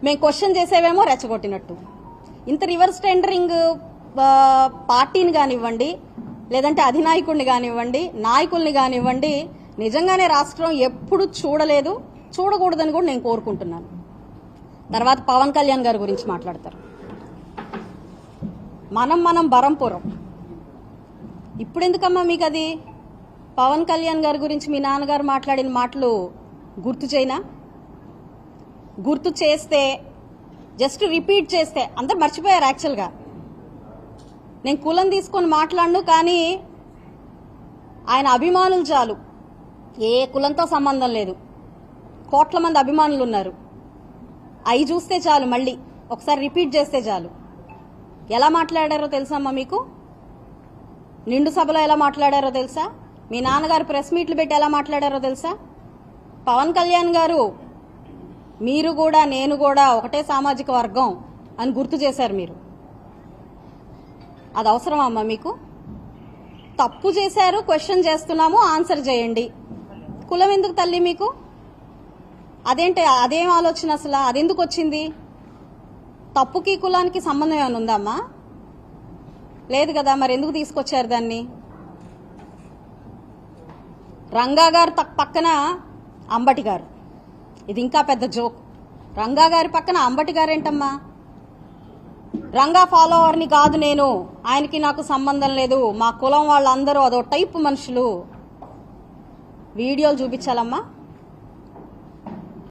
మేము క్వశ్చన్ చేసేవేమో రెచ్చగొట్టినట్టు. ఇంత reverse tendering పార్టీని కానివ్వండి, లేదంటే అధినాయకుడిని కానివ్వండి, నాయకుల్ని కానివ్వండి, నిజంగానే రాష్ట్రం ఎప్పుడు చూడలేదు, చూడకూడదని కూడా నేను కోరుకుంటున్నాను. తర్వాత పవన్ కళ్యాణ్ గారి గురించి మాట్లాడతారు. మనం బరంపురం. ఇప్పుడు ఎందుకమ్మా మీకు అది? పవన్ కళ్యాణ్ గారి గురించి మీ నాన్నగారు మాట్లాడిన మాటలు గుర్తు చేయనా? గుర్తు చేస్తే, జస్ట్ రిపీట్ చేస్తే అందరు మర్చిపోయారు. యాక్చువల్గా నేను కులం తీసుకొని మాట్లాడను, కానీ ఆయన అభిమానులు చాలు, ఏ కులంతో సంబంధం లేదు, కోట్ల మంది అభిమానులు ఉన్నారు. అవి చూస్తే చాలు, మళ్ళీ ఒకసారి రిపీట్ చేస్తే చాలు. ఎలా మాట్లాడారో తెలుసమ్మా మీకు? నిండు సభలో ఎలా మాట్లాడారో తెలుసా? మీ నాన్నగారు ప్రెస్ మీట్లు పెట్టి ఎలా మాట్లాడారో తెలుసా? పవన్ కళ్యాణ్ గారు మీరు కూడా నేను కూడా ఒకటే సామాజిక వర్గం అని గుర్తు చేశారు మీరు. అది అవసరమా అమ్మా మీకు? తప్పు చేశారు, క్వశ్చన్ చేస్తున్నాము, ఆన్సర్ చేయండి. కులం ఎందుకు తల్లి మీకు? అదేంటి, అదేం ఆలోచన అసలు? అదెందుకు వచ్చింది? తప్పుకి కులానికి సంబంధం ఏమైనా ఉందమ్మా? లేదు కదా, మరి ఎందుకు తీసుకొచ్చారు దాన్ని? రంగా గారు పక్కన అంబటి గారు, ఇది ఇంకా పెద్ద జోక్. రంగా గారి పక్కన అంబటి గారు ఏంటమ్మా? రంగా ఫాలోవర్ని కాదు నేను, ఆయనకి నాకు సంబంధం లేదు, మా కులం వాళ్ళందరూ అదో టైప్ మనుషులు. వీడియోలు చూపించాలమ్మా.